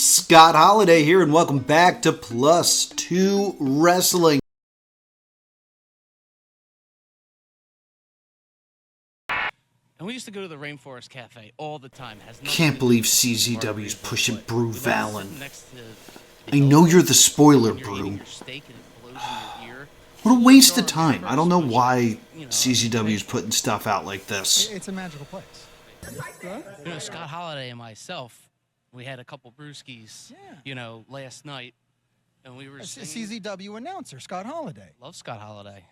Scott Holiday here, and welcome back to Plus 2 Wrestling. And we used to go to the Rainforest Cafe all the time. Can't believe CZW's pushing Brew Valen. I know you're the spoiler, Brew. What a waste of time. I don't know why CZW's putting stuff out like this. It's a magical place. You know, Scott Holiday and myself, we had a couple brewskis, last night, and we were singing. CZW announcer, Scott Holiday. Love Scott Holiday.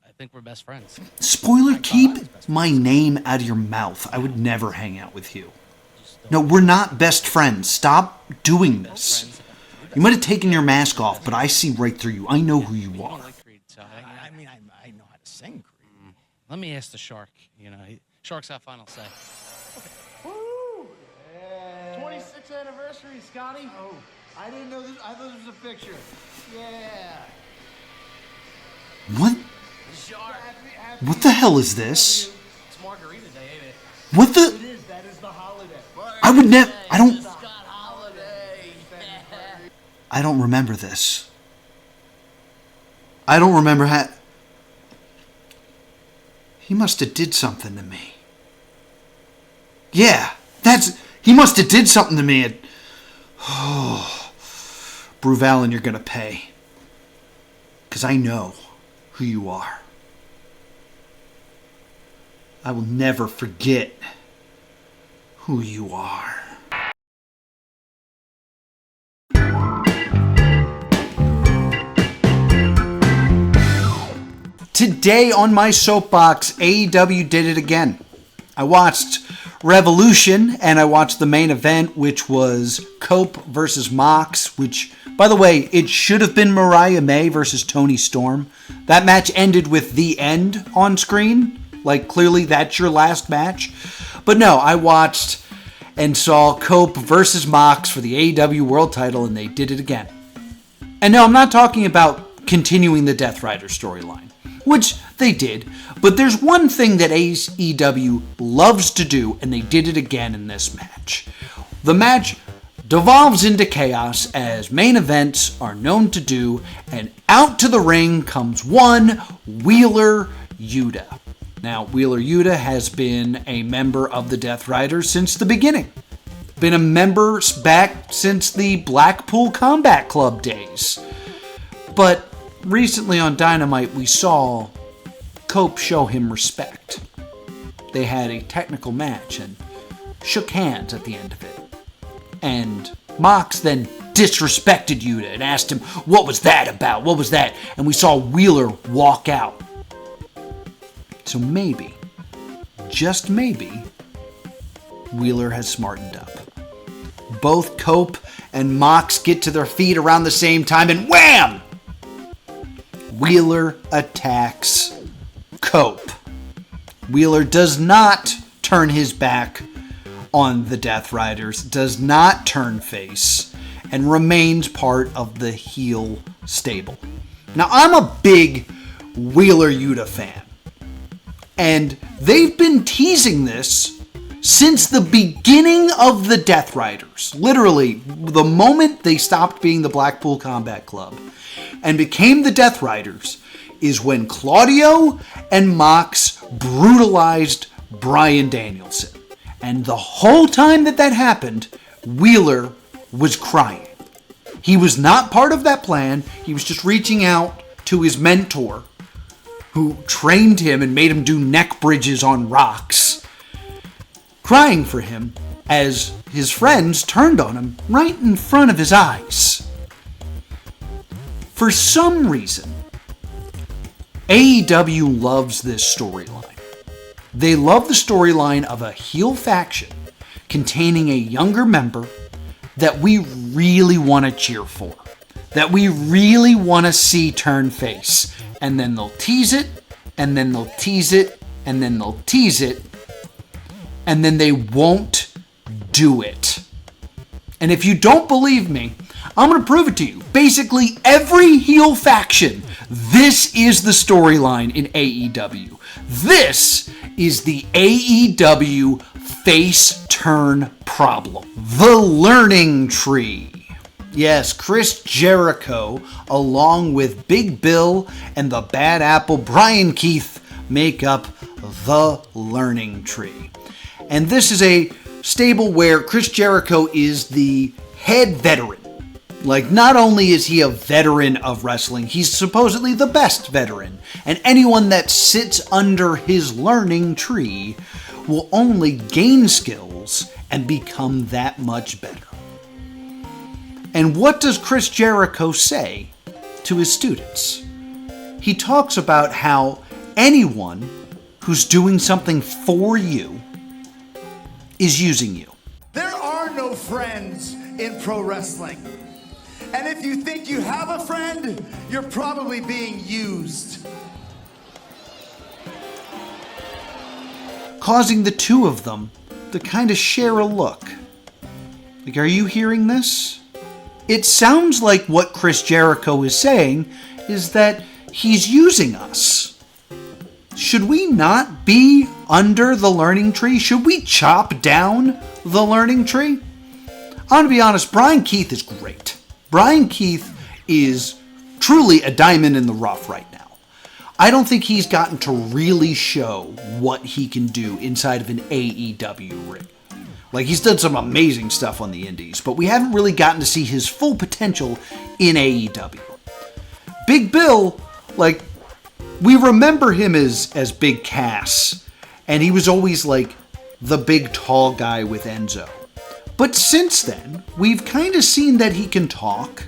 I think we're best friends. Spoiler, keep my name out of your mouth. I would never hang out with you. No, we're not best friends. Stop doing this. You might have taken your mask off, but I see right through you. I know who you are. I know how to sing Creed. Let me ask the Shark. Shark's got final say. Woo! Yeah. 26th anniversary, Scotty. Oh, I didn't know this. I thought this was a picture. Yeah. What? Shark. What the hell is this? It's Margarita Day, ain't it? What the? It is. That is the holiday. I would never. I don't. Scott Holiday. I don't remember this. I don't remember how. He must have did something to me. Yeah, he must have did something to me. Brew Valen, you're gonna pay. 'Cause I know who you are. I will never forget who you are. Today on my Soapbox, AEW did it again. I watched Revolution, and I watched the main event, which was Cope versus Mox, which, by the way, it should have been Mariah May versus Toni Storm. That match ended with the end on screen. Like, clearly that's your last match. But no, I watched and saw Cope versus Mox for the AEW World title, and they did it again. And no, I'm not talking about continuing the Death Rider storyline, which they did, but there's one thing that AEW loves to do, and they did it again in this match. The match devolves into chaos, as main events are known to do, and out to the ring comes one Wheeler Yuta. Now, Wheeler Yuta has been a member of the Death Riders since the beginning. Been a member back since the Blackpool Combat Club days. But recently on Dynamite, we saw Cope show him respect. They had a technical match and shook hands at the end of it. And Mox then disrespected Yuta and asked him, what was that about? What was that? And we saw Wheeler walk out. So maybe, just maybe, Wheeler has smartened up. Both Cope and Mox get to their feet around the same time, and wham! Wheeler attacks Cope. Wheeler does not turn his back on the Death Riders, does not turn face, and remains part of the heel stable. Now, I'm a big Wheeler Yuta fan, and they've been teasing this since the beginning of the Death Riders. Literally, the moment they stopped being the Blackpool Combat Club and became the Death Riders is when Claudio and Mox brutalized Bryan Danielson. And the whole time that happened, Wheeler was crying. He was not part of that plan. He was just reaching out to his mentor, who trained him and made him do neck bridges on rocks, crying for him as his friends turned on him right in front of his eyes. For some reason, AEW loves this storyline. They love the storyline of a heel faction containing a younger member that we really want to cheer for, that we really want to see turn face. And then they'll tease it, and then they'll tease it, and then they'll tease it, and then they won't do it. And if you don't believe me, I'm going to prove it to you. Basically, every heel faction, this is the storyline in AEW. This is the AEW face turn problem. The Learning Tree. Yes, Chris Jericho, along with Big Bill and the Bad Apple Brian Keith, make up the Learning Tree. And this is a stable where Chris Jericho is the head veteran. Like, not only is he a veteran of wrestling, he's supposedly the best veteran. And anyone that sits under his learning tree will only gain skills and become that much better. And what does Chris Jericho say to his students? He talks about how anyone who's doing something for you is using you. There are no friends in pro wrestling. And if you think you have a friend, you're probably being used. Causing the two of them to kind of share a look. Like, are you hearing this? It sounds like what Chris Jericho is saying is that he's using us. Should we not be under the learning tree? Should we chop down the learning tree? I'm going to be honest, Brian Keith is great. Brian Keith is truly a diamond in the rough right now. I don't think he's gotten to really show what he can do inside of an AEW ring. Like, he's done some amazing stuff on the indies, but we haven't really gotten to see his full potential in AEW. Big Bill, like, we remember him as Big Cass, and he was always like the big tall guy with Enzo. But since then, we've kind of seen that he can talk,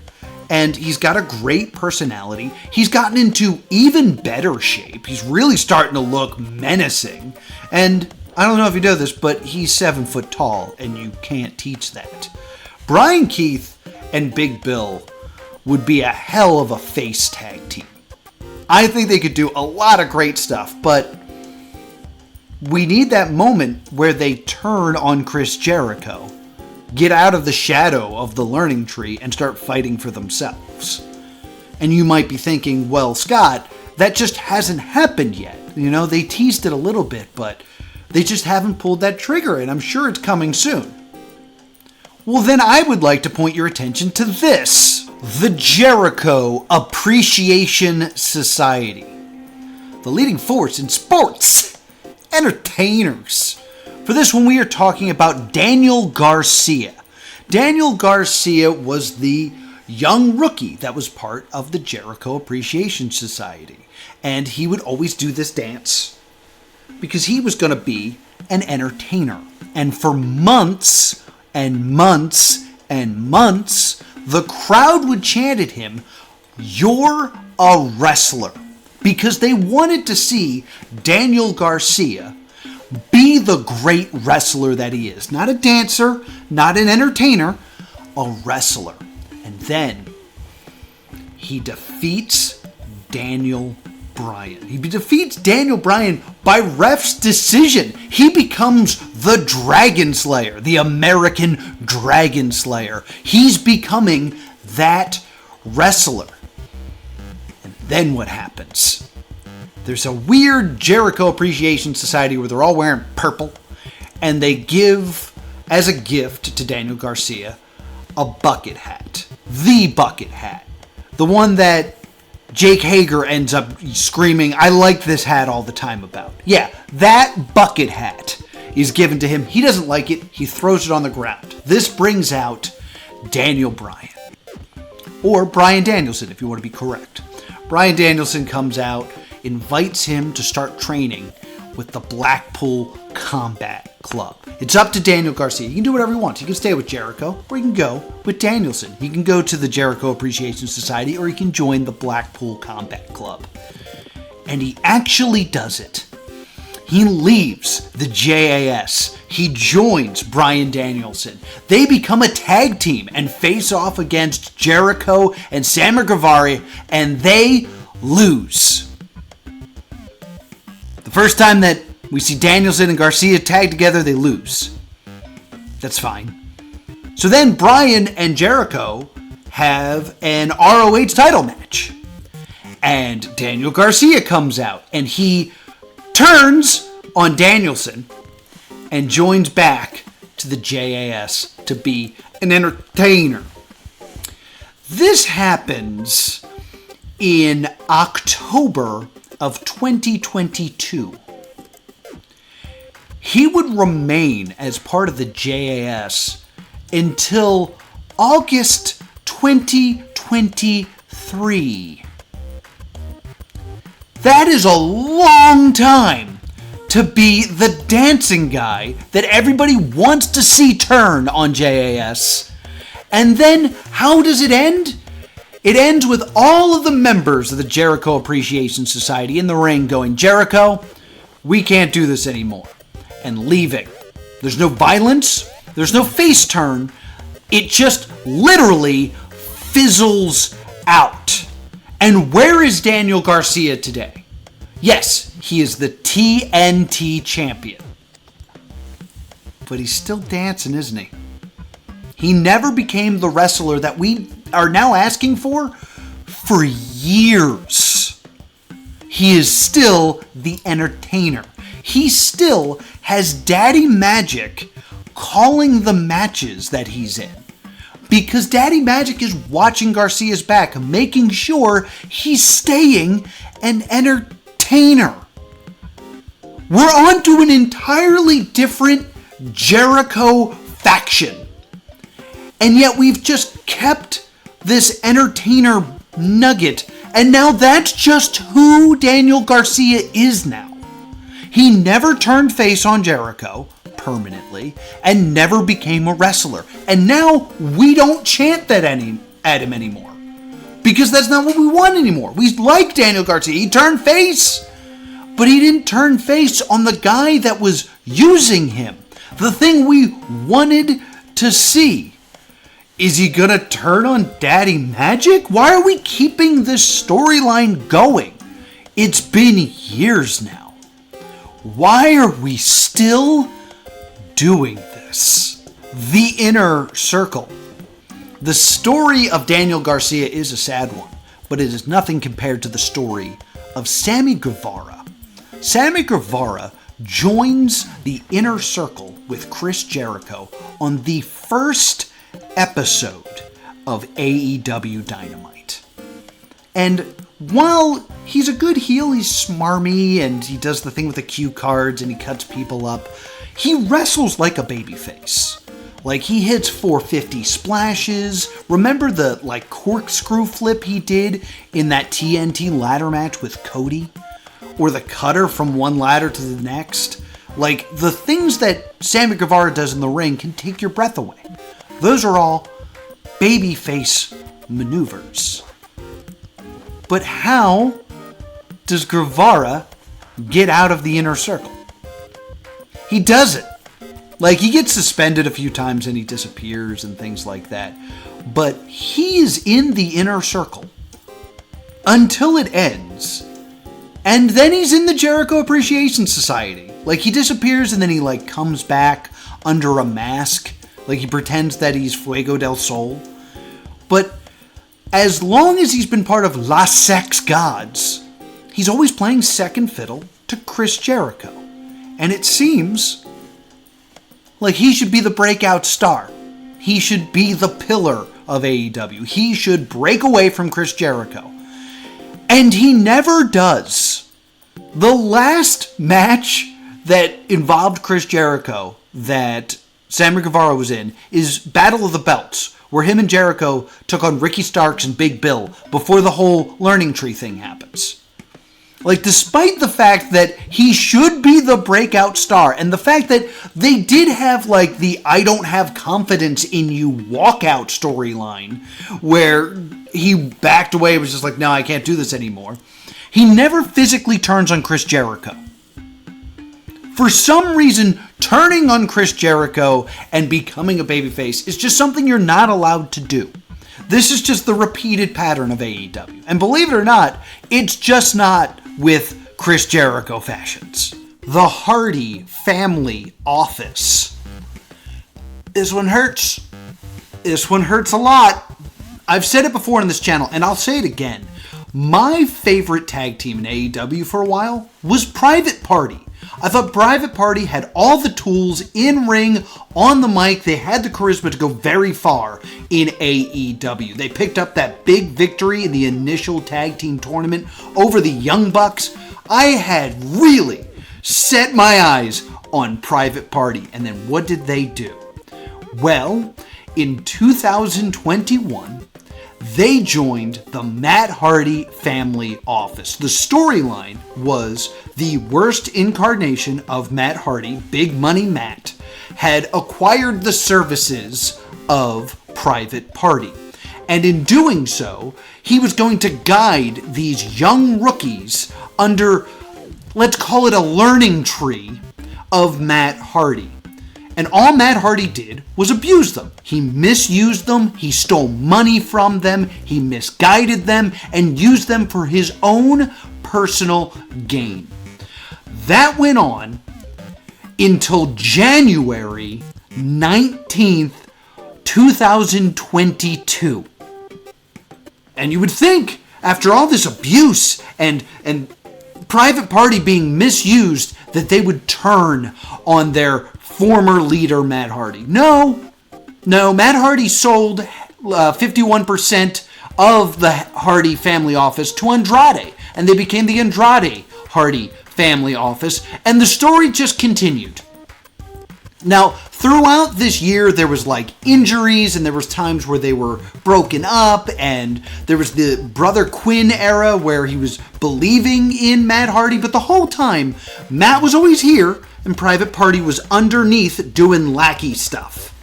and he's got a great personality. He's gotten into even better shape. He's really starting to look menacing, and I don't know if you know this, but he's 7 foot tall, and you can't teach that. Brian Keith and Big Bill would be a hell of a face tag team. I think they could do a lot of great stuff, but we need that moment where they turn on Chris Jericho, get out of the shadow of the learning tree, and start fighting for themselves. And you might be thinking, well, Scott, that just hasn't happened yet. You know, they teased it a little bit, but they just haven't pulled that trigger, and I'm sure it's coming soon. Well, then I would like to point your attention to this. The Jericho Appreciation Society. The leading force in sports. Entertainers. For this one, we are talking about Daniel Garcia. Daniel Garcia was the young rookie that was part of the Jericho Appreciation Society. And he would always do this dance because he was going to be an entertainer. And for months and months and months, the crowd would chant at him, "You're a wrestler," because they wanted to see Daniel Garcia be the great wrestler that he is. Not a dancer, not an entertainer, a wrestler. And then he defeats Daniel Bryan. He defeats Daniel Bryan by ref's decision. He becomes the Dragon Slayer, the American Dragon Slayer. He's becoming that wrestler. And then what happens? There's a weird Jericho Appreciation Society where they're all wearing purple, and they give, as a gift to Daniel Garcia, a bucket hat. The bucket hat. The one that Jake Hager ends up screaming, "I like this hat" all the time about. Yeah, that bucket hat is given to him. He doesn't like it. He throws it on the ground. This brings out Daniel Bryan. Or Bryan Danielson, if you want to be correct. Bryan Danielson comes out, invites him to start training with the Blackpool Combat Club. It's up to Daniel Garcia. He can do whatever he wants. He can stay with Jericho, or he can go with Danielson. He can go to the Jericho Appreciation Society, or he can join the Blackpool Combat Club. And he actually does it. He leaves the JAS. He joins Bryan Danielson. They become a tag team and face off against Jericho and Sammy Guevara, and they lose. The first time that we see Danielson and Garcia tag together, they lose. That's fine. So then Bryan and Jericho have an ROH title match. And Daniel Garcia comes out and he turns on Danielson and joins back to the JAS to be an entertainer. This happens in October of 2022. He would remain as part of the JAS until August 2023. That is a long time to be the dancing guy that everybody wants to see turn on JAS. And then, how does it end? It ends with all of the members of the Jericho Appreciation Society in the ring going, Jericho, we can't do this anymore. And leaving. There's no violence. There's no face turn. It just literally fizzles out. And where is Daniel Garcia today? Yes, he is the TNT champion. But he's still dancing, isn't he? He never became the wrestler that we are now asking for years. He is still the entertainer. He still has Daddy Magic calling the matches that he's in. Because Daddy Magic is watching Garcia's back, making sure he's staying an entertainer. We're on to an entirely different Jericho faction. And yet we've just kept this entertainer nugget. And now that's just who Daniel Garcia is now. He never turned face on Jericho permanently and never became a wrestler. And now we don't chant that at him anymore. Because that's not what we want anymore. We like Daniel Garcia. He turned face. But he didn't turn face on the guy that was using him. The thing we wanted to see. Is he gonna turn on Daddy Magic? Why are we keeping this storyline going? It's been years now. Why are we still doing this? The Inner Circle. The story of Daniel Garcia is a sad one, but it is nothing compared to the story of Sammy Guevara. Sammy Guevara joins the Inner Circle with Chris Jericho on the first episode of AEW Dynamite. And while he's a good heel, he's smarmy and he does the thing with the cue cards and he cuts people up, he wrestles like a babyface. Like he hits 450 splashes. Remember the corkscrew flip he did in that TNT ladder match with Cody? Or the cutter from one ladder to the next? Like the things that Sammy Guevara does in the ring can take your breath away. Those are all babyface maneuvers. But how does Guevara get out of the Inner Circle? He doesn't. He gets suspended a few times and he disappears and things like that. But he is in the Inner Circle until it ends. And then he's in the Jericho Appreciation Society. He disappears and then he comes back under a mask. He pretends that he's Fuego del Sol. But as long as he's been part of La Sex Gods, he's always playing second fiddle to Chris Jericho. And it seems like he should be the breakout star. He should be the pillar of AEW. He should break away from Chris Jericho. And he never does. The last match that involved Chris Jericho that Sammy Guevara was in is Battle of the Belts, where him and Jericho took on Ricky Starks and Big Bill before the whole learning tree thing happens. Despite the fact that he should be the breakout star, and the fact that they did have the I don't have confidence in you walkout storyline, where he backed away and was just no, I can't do this anymore. He never physically turns on Chris Jericho. For some reason, turning on Chris Jericho and becoming a babyface is just something you're not allowed to do. This is just the repeated pattern of AEW. And believe it or not, it's just not with Chris Jericho fashions. The Hardy Family Office. This one hurts. This one hurts a lot. I've said it before on this channel, and I'll say it again. My favorite tag team in AEW for a while was Private Party. I thought Private Party had all the tools in ring, on the mic. They had the charisma to go very far in AEW. They picked up that big victory in the initial tag team tournament over the Young Bucks. I had really set my eyes on Private Party. And then what did they do? Well, in 2021, they joined the Matt Hardy family office. The storyline was the worst incarnation of Matt Hardy, Big Money Matt, had acquired the services of Private Party. And in doing so, he was going to guide these young rookies under, let's call it a learning tree of Matt Hardy. And all Matt Hardy did was abuse them. He misused them, he stole money from them, he misguided them, and used them for his own personal gain. That went on until January 19th, 2022. And you would think, after all this abuse and Private Party being misused, that they would turn on their former leader, Matt Hardy. No, Matt Hardy sold 51% of the Hardy family office to Andrade, and they became the Andrade Hardy family office, and the story just continued. Now, throughout this year, there was like injuries, and there was times where they were broken up, and there was the Brother Quinn era where he was believing in Matt Hardy, but the whole time, Matt was always here, and Private Party was underneath doing lackey stuff.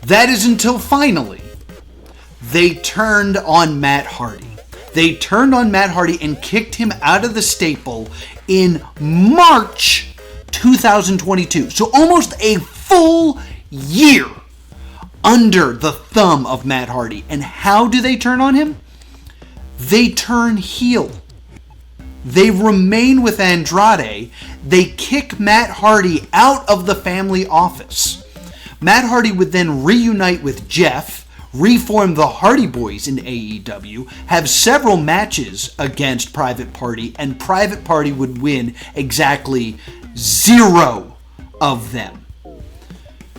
That is until finally, they turned on Matt Hardy. They turned on Matt Hardy and kicked him out of the staple in March 2022. So almost a full year under the thumb of Matt Hardy. And how do they turn on him? They turn heel. They remain with Andrade. They kick Matt Hardy out of the family office. Matt Hardy would then reunite with Jeff, reform the Hardy Boys in AEW, have several matches against Private Party, and Private Party would win exactly 0 of them.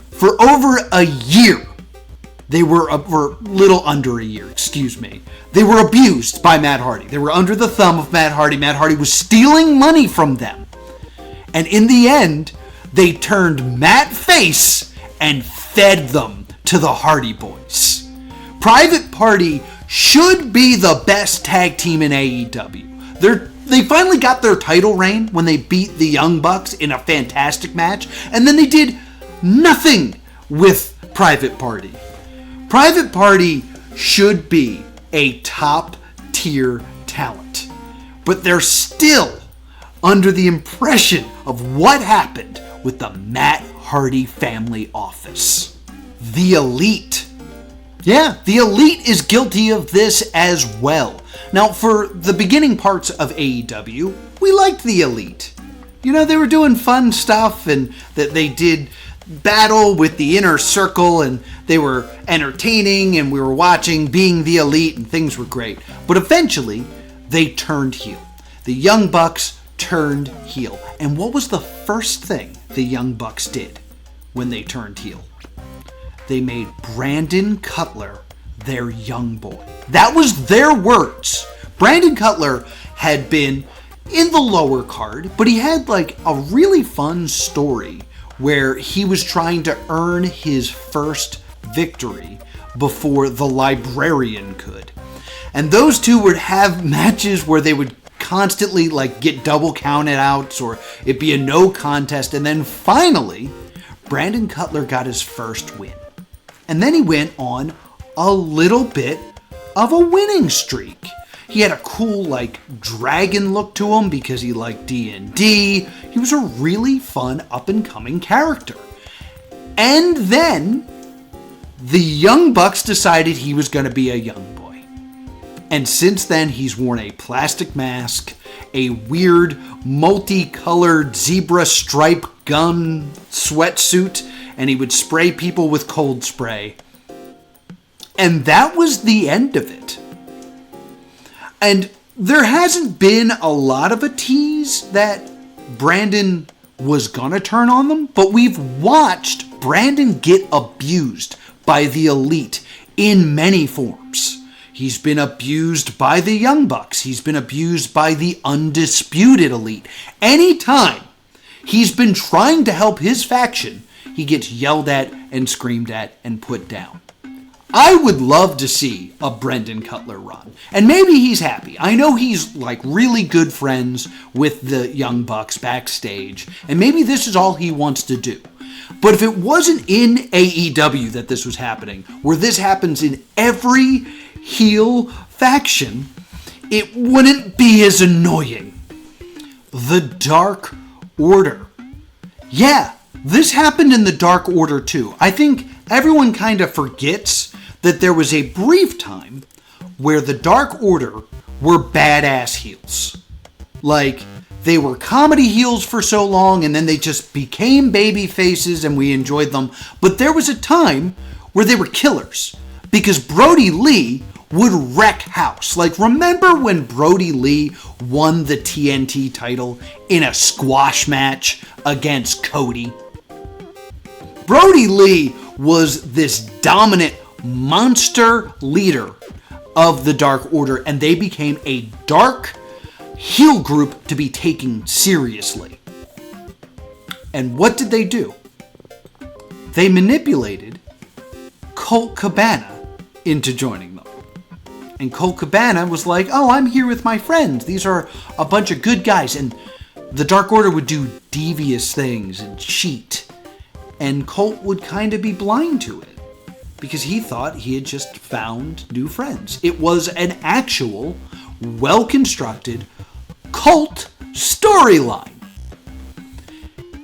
For over a year, they were little under a year, they were abused by Matt Hardy. They were under the thumb of Matt Hardy. Matt Hardy was stealing money from them. And in the end, they turned Matt face and fed them to the Hardy Boys. Private Party should be the best tag team in AEW. They finally got their title reign when they beat the Young Bucks in a fantastic match, and then they did nothing with Private Party. Private Party should be a top-tier talent, but they're still under the impression of what happened with the Matt Hardy family office. The Elite. Yeah, the Elite is guilty of this as well. Now, for the beginning parts of AEW, we liked the Elite. You know, they were doing fun stuff, and that they did battle with the Inner Circle, and they were entertaining, and we were watching Being the Elite, and things were great. But eventually, they turned heel. The Young Bucks turned heel. And what was the first thing the Young Bucks did when they turned heel? They made Brandon Cutler their young boy. That was their words. Brandon Cutler had been in the lower card, but he had like a really fun story where he was trying to earn his first victory before the Librarian could. And those two would have matches where they would constantly like get double counted outs, or it'd be a no contest, and then finally Brandon Cutler got his first win. And then he went on a little bit of a winning streak. He had a cool like dragon look to him because he liked D&D. He was a really fun up and coming character. And then the Young Bucks decided he was going to be a young boy. And since then he's worn a plastic mask, a weird multicolored zebra stripe gun sweatsuit, and he would spray people with cold spray. And that was the end of it. And there hasn't been a lot of a tease that Brandon was gonna turn on them, but we've watched Brandon get abused by the Elite in many forms. He's been abused by the Young Bucks. He's been abused by the Undisputed Elite. Anytime he's been trying to help his faction, he gets yelled at and screamed at and put down. I would love to see a Brendan Cutler run. And maybe he's happy. I know he's like really good friends with the Young Bucks backstage. And maybe this is all he wants to do. But if it wasn't in AEW that this was happening, where this happens in every heel faction, it wouldn't be as annoying. The Dark Order. Yeah, this happened in the Dark Order too. I think everyone kind of forgets that there was a brief time where the Dark Order were badass heels. Like, they were comedy heels for so long, and then they just became baby faces, and we enjoyed them. But there was a time where they were killers, because Brody Lee would wreck house. Like, remember when Brody Lee won the TNT title in a squash match against Cody? Brody Lee was this dominant monster leader of the Dark Order, and they became a dark heel group to be taken seriously. And what did they do? They manipulated Colt Cabana into joining them. And Colt Cabana was like, oh, I'm here with my friends. These are a bunch of good guys. And the Dark Order would do devious things and cheat. And Colt would kind of be blind to it, because he thought he had just found new friends. It was an actual, well-constructed cult storyline.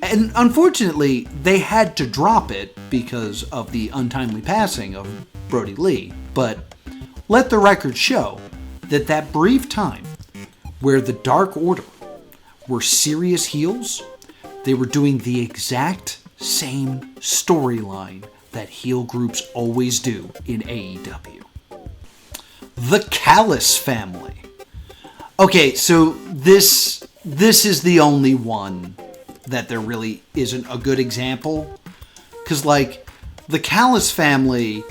And unfortunately, they had to drop it because of the untimely passing of Brody Lee. But let the record show that that brief time where the Dark Order were serious heels, they were doing the exact same storyline that heel groups always do in AEW. The Callis family. Okay, so this is the only one that there really isn't a good example. Because, like, the Callis family,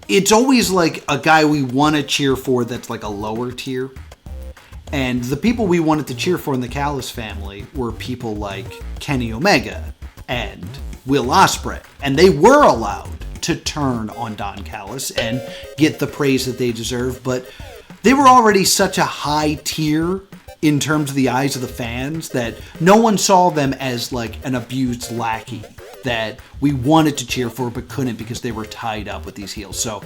it's always like a guy we want to cheer for that's like a lower tier. And the people we wanted to cheer for in the Callis family were people like Kenny Omega and Will Ospreay. And they were allowed to turn on Don Callis and get the praise that they deserve. But they were already such a high tier in terms of the eyes of the fans that no one saw them as like an abused lackey that we wanted to cheer for but couldn't because they were tied up with these heels. So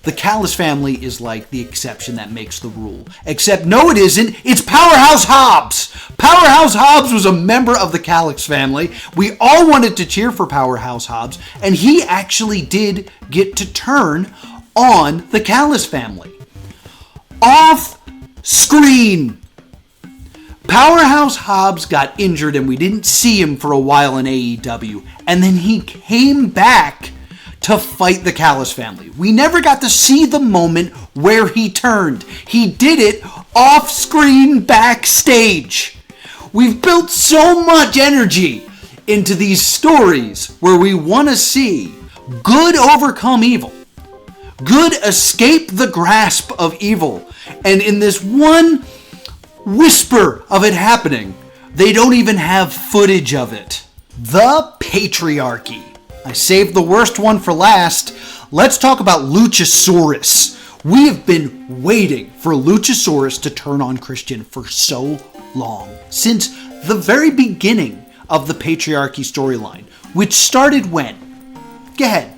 the Callis family is like the exception that makes the rule. Except no, it isn't. It's Powerhouse Hobbs. Powerhouse Hobbs was a member of the Callis family. We all wanted to cheer for Powerhouse Hobbs, and he actually did get to turn on the Callis family. Off screen. Powerhouse Hobbs got injured and we didn't see him for a while in AEW. And then he came back to fight the Callis family. We never got to see the moment where he turned. He did it off screen backstage. We've built so much energy into these stories where we want to see good overcome evil. Good escape the grasp of evil. And in this one whisper of it happening, they don't even have footage of it. The patriarchy. I saved the worst one for last. Let's talk about Luchasaurus. We have been waiting for Luchasaurus to turn on Christian for so long. Since the very beginning of the patriarchy storyline, which started when? Go ahead.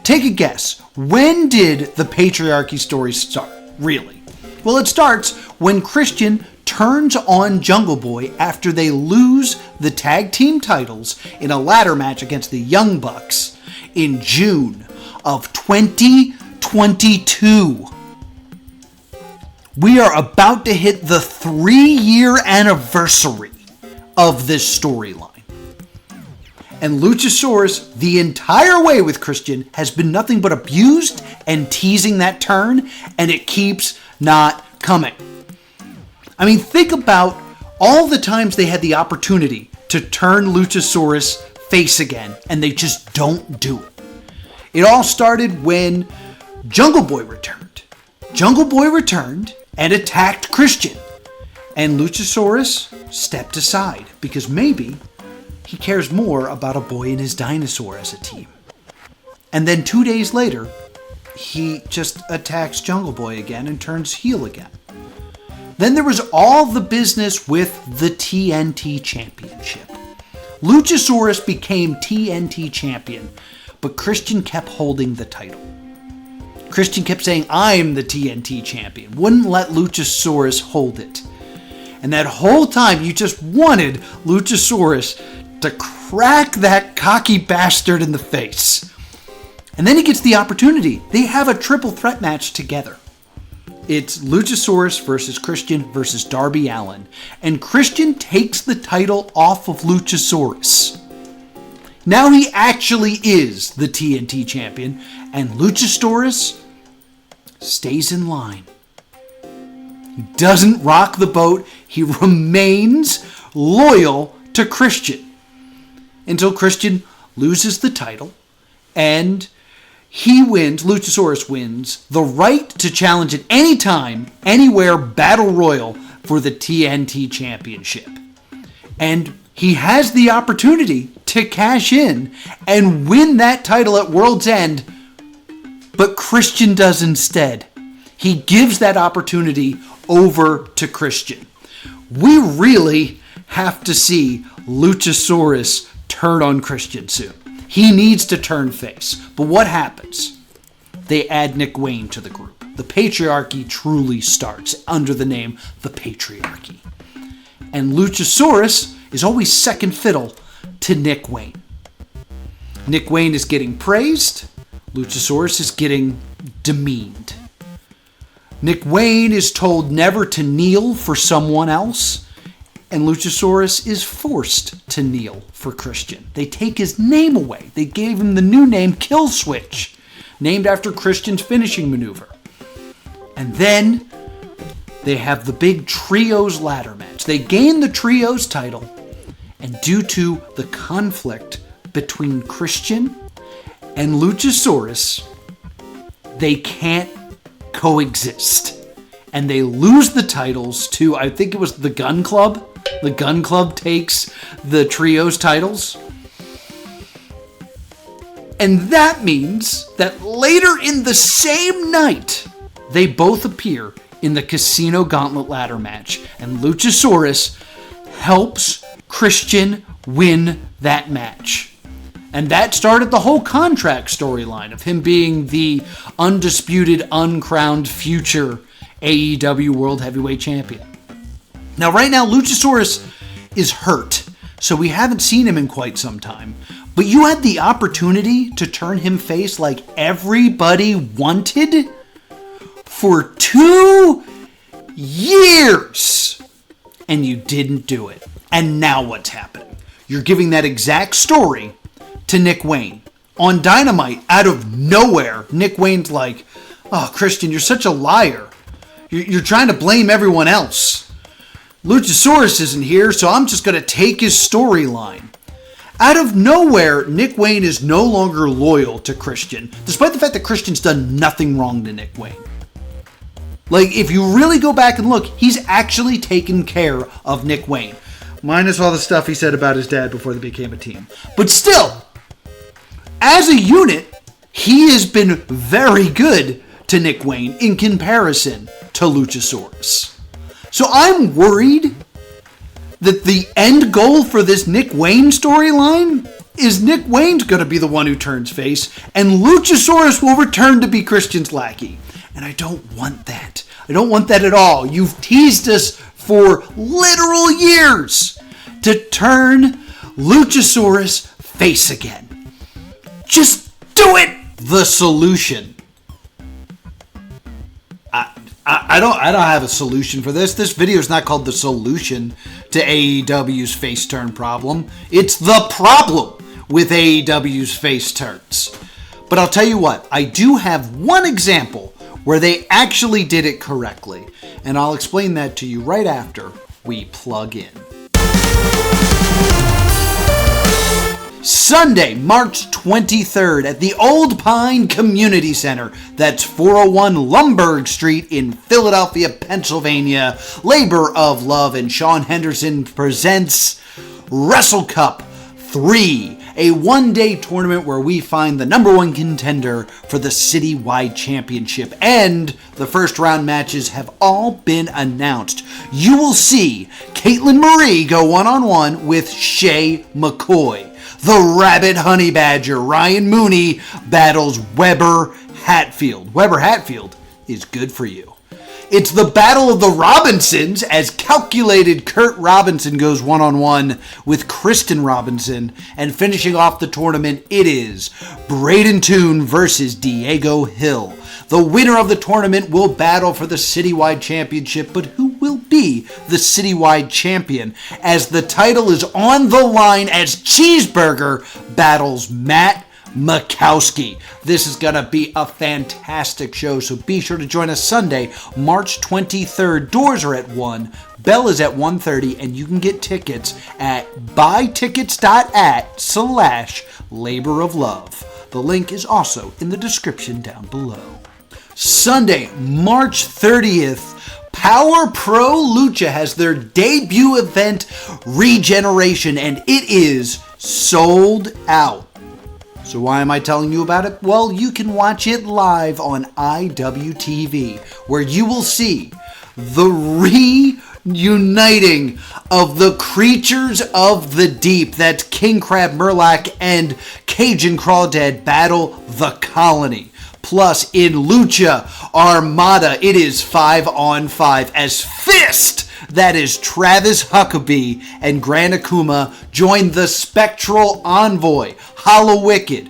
Take a guess. When did the patriarchy story start? Really? Well, it starts when Christian turns on Jungle Boy after they lose the tag team titles in a ladder match against the Young Bucks in June of 2022. We are about to hit the 3-year anniversary of this storyline. And Luchasaurus, the entire way with Christian, has been nothing but abused and teasing that turn, and it keeps not coming. I mean, think about all the times they had the opportunity to turn Luchasaurus face again, and they just don't do it. It all started when Jungle Boy returned. Jungle Boy returned and attacked Christian, and Luchasaurus stepped aside because maybe he cares more about a boy and his dinosaur as a team. And then 2 days later, he just attacks Jungle Boy again and turns heel again. Then there was all the business with the TNT Championship. Luchasaurus became TNT Champion, but Christian kept holding the title. Christian kept saying, I'm the TNT Champion. Wouldn't let Luchasaurus hold it. And that whole time, you just wanted Luchasaurus to crack that cocky bastard in the face. And then he gets the opportunity. They have a triple threat match together. It's Luchasaurus versus Christian versus Darby Allin. And Christian takes the title off of Luchasaurus. Now he actually is the TNT champion. And Luchasaurus stays in line. He doesn't rock the boat. He remains loyal to Christian. Until Christian loses the title. And he wins, Luchasaurus wins, the right to challenge at any time, anywhere, Battle Royal for the TNT Championship. And he has the opportunity to cash in and win that title at World's End, but Christian does instead. He gives that opportunity over to Christian. We really have to see Luchasaurus turn on Christian soon. He needs to turn face. But what happens? They add Nick Wayne to the group. The patriarchy truly starts under the name The Patriarchy. And Luchasaurus is always second fiddle to Nick Wayne. Nick Wayne is getting praised. Luchasaurus is getting demeaned. Nick Wayne is told never to kneel for someone else. And Luchasaurus is forced to kneel for Christian. They take his name away. They gave him the new name Kill Switch, named after Christian's finishing maneuver. And then they have the big Trios ladder match. They gain the Trios title, and due to the conflict between Christian and Luchasaurus, they can't coexist. And they lose the titles to, I think it was the Gun Club. The Gun Club takes the Trios titles. And that means that later in the same night, they both appear in the Casino Gauntlet ladder match. And Luchasaurus helps Christian win that match. And that started the whole contract storyline of him being the undisputed, uncrowned future AEW World Heavyweight Champion. Now, right now, Luchasaurus is hurt, so we haven't seen him in quite some time. But you had the opportunity to turn him face like everybody wanted for 2 years, and you didn't do it. And now what's happening? You're giving that exact story to Nick Wayne. On Dynamite, out of nowhere, Nick Wayne's like, oh, Christian, you're such a liar. You're trying to blame everyone else. Luchasaurus isn't here, so I'm just going to take his storyline. Out of nowhere, Nick Wayne is no longer loyal to Christian, despite the fact that Christian's done nothing wrong to Nick Wayne. Like, if you really go back and look, he's actually taken care of Nick Wayne. Minus all the stuff he said about his dad before they became a team. But still, as a unit, he has been very good to Nick Wayne in comparison to Luchasaurus. So I'm worried that the end goal for this Nick Wayne storyline is Nick Wayne's going to be the one who turns face, and Luchasaurus will return to be Christian's lackey. And I don't want that. I don't want that at all. You've teased us for literal years to turn Luchasaurus face again. Just do it! The solution. I don't have a solution for this. This video is not called the solution to AEW's face turn problem. It's the problem with AEW's face turns. But I'll tell you what, I do have one example where they actually did it correctly. And I'll explain that to you right after we plug in. Sunday, March 23rd at the Old Pine Community Center. That's 401 Lumberg Street in Philadelphia, Pennsylvania. Labor of Love and Sean Henderson presents Wrestle Cup III, a one-day tournament where we find the number one contender for the citywide championship. And the first round matches have all been announced. You will see Caitlin Marie go one-on-one with Shay McCoy. The Rabbit Honey Badger, Ryan Mooney, battles Weber Hatfield. Weber Hatfield is good for you. It's the Battle of the Robinsons as Calculated Kurt Robinson goes one-on-one with Kristen Robinson. And finishing off the tournament, it is Braden Toon versus Diego Hill. The winner of the tournament will battle for the citywide championship, but who will be the citywide champion? As the title is on the line as Cheeseburger battles Matt Makowski. This is going to be a fantastic show, so be sure to join us Sunday, March 23rd. Doors are at 1, bell is at 1:30, and you can get tickets at buytickets.at/laboroflove. The link is also in the description down below. Sunday, March 30th, Power Pro Lucha has their debut event, ReGeneration, and it is sold out. So why am I telling you about it? Well, you can watch it live on IWTV, where you will see the reuniting of the creatures of the deep. That's King Crab Murloc and Cajun Crawdad battle the Colony. Plus, in Lucha Armada, it is 5-on-5 as Fist, that is Travis Huckabee and Gran Akuma, join the Spectral Envoy, Hollow Wicked,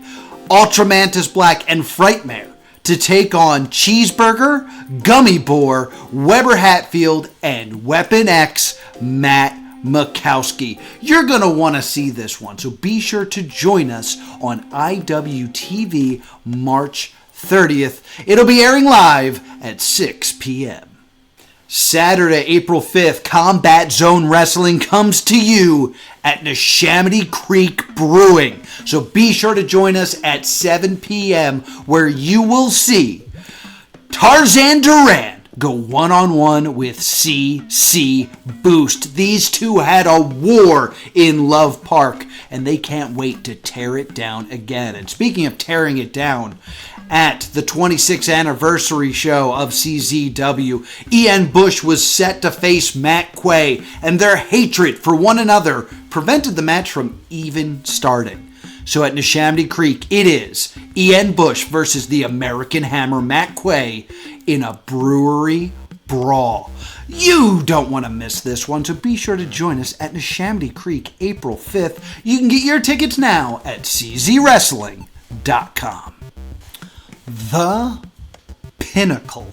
Ultramantis Black, and Frightmare to take on Cheeseburger, Gummy Boar, Weber Hatfield, and Weapon X, Matt Makowski. You're going to want to see this one, so be sure to join us on IWTV March 30th. It'll be airing live at 6 p.m. Saturday, April 5th, Combat Zone Wrestling comes to you at Neshaminy Creek Brewing. So be sure to join us at 7 p.m. where you will see Tarzan Duran go one-on-one with CC Boost. These two had a war in Love Park, and they can't wait to tear it down again. And speaking of tearing it down, at the 26th anniversary show of CZW, Ian Bush was set to face Matt Quay, and their hatred for one another prevented the match from even starting. So at Neshaminy Creek, it is Ian Bush versus the American Hammer Matt Quay in a brewery brawl. You don't want to miss this one, so be sure to join us at Neshaminy Creek April 5th. You can get your tickets now at czwrestling.com. The Pinnacle.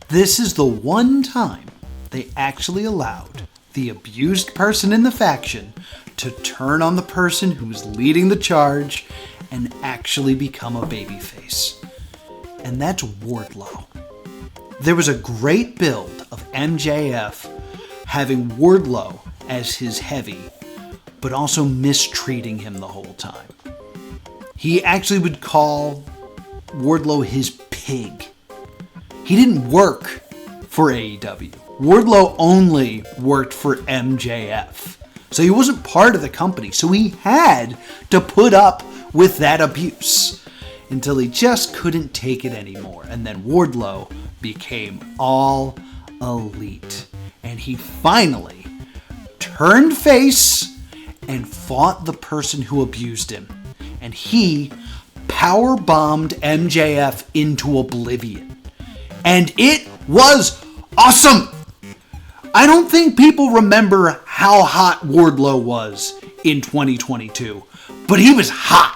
This is the one time they actually allowed the abused person in the faction to turn on the person who's leading the charge and actually become a babyface. And that's Wardlow. There was a great build of MJF having Wardlow as his heavy, but also mistreating him the whole time. He actually would call Wardlow his pig. He didn't work for AEW. Wardlow only worked for MJF. So he wasn't part of the company. So he had to put up with that abuse until he just couldn't take it anymore. And then Wardlow became All Elite. And he finally turned face and fought the person who abused him. And he power bombed MJF into oblivion. And it was awesome. I don't think people remember how hot Wardlow was in 2022, but he was hot.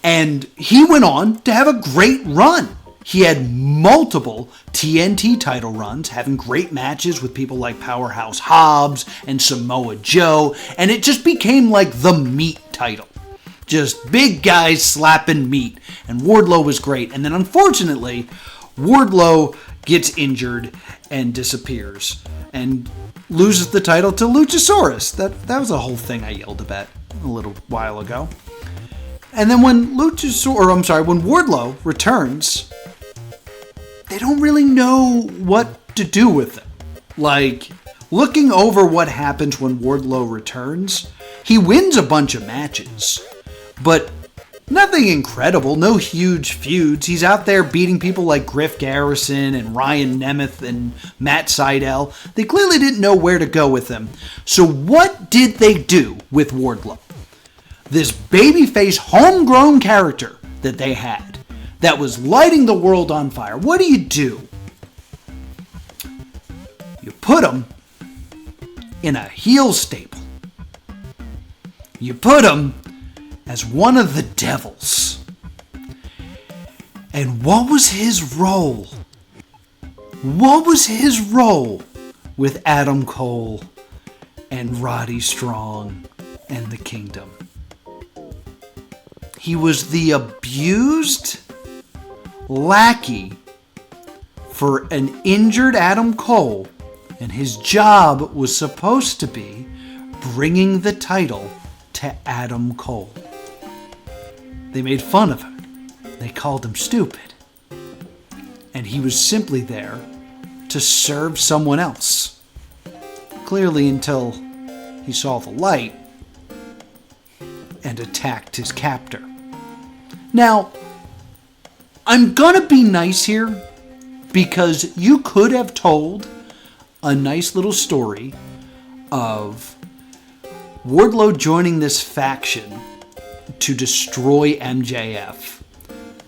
And he went on to have a great run. He had multiple TNT title runs, having great matches with people like Powerhouse Hobbs and Samoa Joe, and it just became like the meat title. Just big guys slapping meat, and Wardlow was great. And then unfortunately, Wardlow gets injured and disappears and loses the title to Luchasaurus. That was a whole thing I yelled about a little while ago. And then when when Wardlow returns, they don't really know what to do with it. Like, looking over what happens when Wardlow returns, he wins a bunch of matches, but nothing incredible, no huge feuds. He's out there beating people like Griff Garrison and Ryan Nemeth and Matt Sydal. They clearly didn't know where to go with him. So what did they do with Wardlow? This babyface homegrown character that they had that was lighting the world on fire. What do? You put him in a heel stable. You put him as one of the devils. And what was his role? What was his role with Adam Cole and Roddy Strong and the Kingdom? He was the abused lackey for an injured Adam Cole, and his job was supposed to be bringing the title to Adam Cole. They made fun of him. They called him stupid. And he was simply there to serve someone else. Clearly until he saw the light and attacked his captor. Now, I'm gonna be nice here because you could have told a nice little story of Wardlow joining this faction to destroy MJF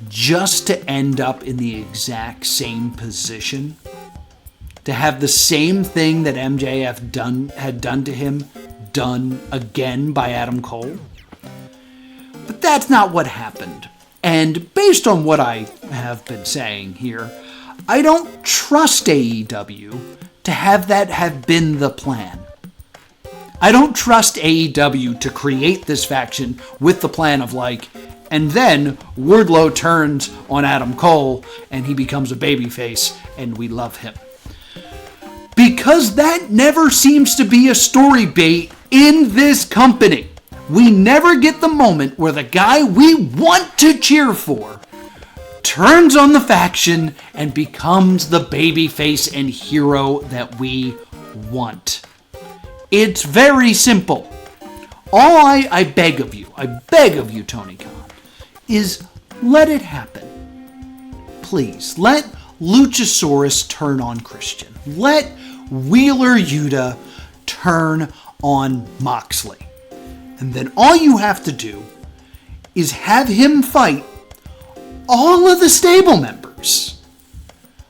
just to end up in the exact same position, to have the same thing that MJF had done to him done again by Adam Cole. But that's not what happened. And based on what I have been saying here, I don't trust AEW to have that have been the plan. I don't trust AEW to create this faction with the plan of and then Wardlow turns on Adam Cole and he becomes a babyface and we love him. Because that never seems to be a story bait in this company. We never get the moment where the guy we want to cheer for turns on the faction and becomes the babyface and hero that we want. It's very simple. All I beg of you, Tony Khan, is let it happen. Please, let Luchasaurus turn on Christian. Let Wheeler Yuta turn on Moxley. And then all you have to do is have him fight all of the stable members.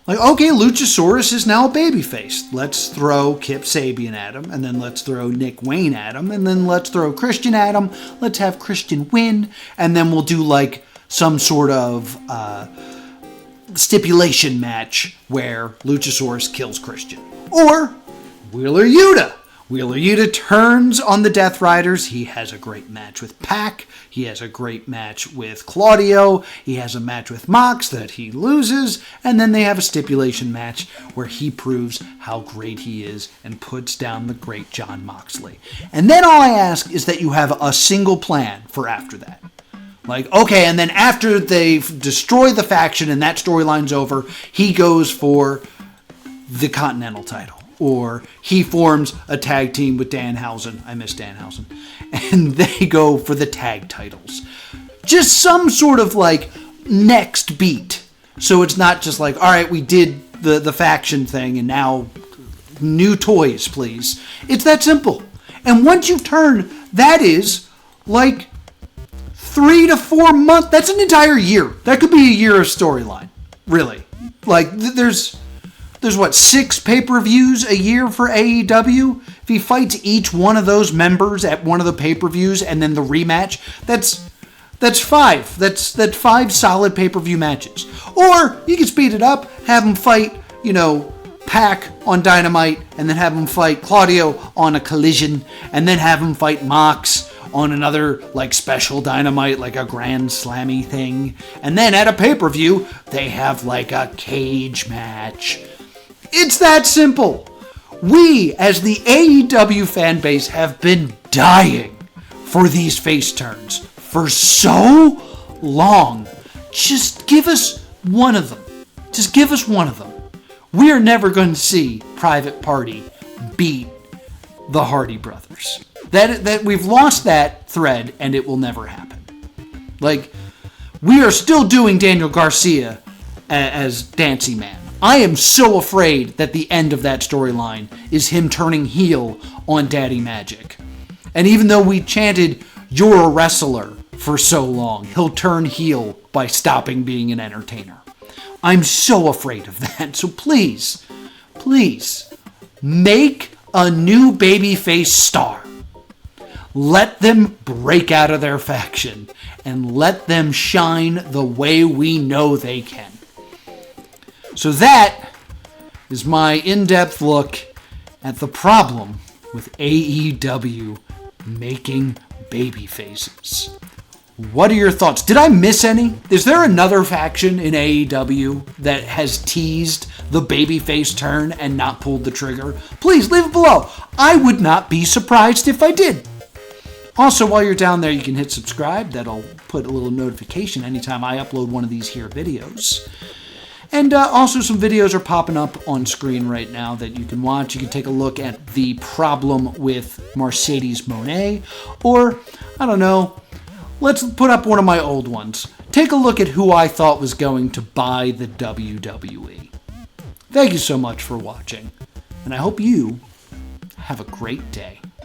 Okay, Luchasaurus is now a babyface. Let's throw Kip Sabian at him, and then let's throw Nick Wayne at him, and then let's throw Christian at him. Let's have Christian win, and then we'll do some sort of stipulation match where Luchasaurus kills Christian. Or Wheeler Yuta. Wheeler Yuta turns on the Death Riders. He has a great match with Pac. He has a great match with Claudio. He has a match with Mox that he loses. And then they have a stipulation match where he proves how great he is and puts down the great Jon Moxley. And then all I ask is that you have a single plan for after that. Okay, and then after they've destroyed the faction and that storyline's over, he goes for the Continental title. Or he forms a tag team with Danhausen. I miss Danhausen. And they go for the tag titles. Just some sort of next beat. So it's not just all right, we did the faction thing and now new toys, please. It's that simple. And once you turn, that is 3 to 4 months. That's an entire year. That could be a year of storyline. Really. There's 6 pay-per-views a year for AEW? If he fights each one of those members at one of the pay-per-views and then the rematch, that's 5. That's 5 solid pay-per-view matches. Or you can speed it up, have him fight, Pac on Dynamite, and then have him fight Claudio on a Collision, and then have him fight Mox on another like special Dynamite, like a Grand Slammy thing. And then at a pay-per-view, they have like a cage match. It's that simple. We, as the AEW fan base, have been dying for these face turns for so long. Just give us one of them. Just give us one of them. We are never going to see Private Party beat the Hardy Brothers. That we've lost that thread, and it will never happen. Like, we are still doing Daniel Garcia as Dancy Man. I am so afraid that the end of that storyline is him turning heel on Daddy Magic. And even though we chanted, "You're a wrestler," for so long, he'll turn heel by stopping being an entertainer. I'm so afraid of that. So please, please, make a new babyface star. Let them break out of their faction and let them shine the way we know they can. So that is my in-depth look at the problem with AEW making baby faces. What are your thoughts? Did I miss any? Is there another faction in AEW that has teased the babyface turn and not pulled the trigger? Please leave it below. I would not be surprised if I did. Also, while you're down there, you can hit subscribe. That'll put a little notification anytime I upload one of these here videos. And also some videos are popping up on screen right now that you can watch. You can take a look at the problem with Mercedes Moné, or, I don't know, let's put up one of my old ones. Take a look at who I thought was going to buy the WWE. Thank you so much for watching, and I hope you have a great day.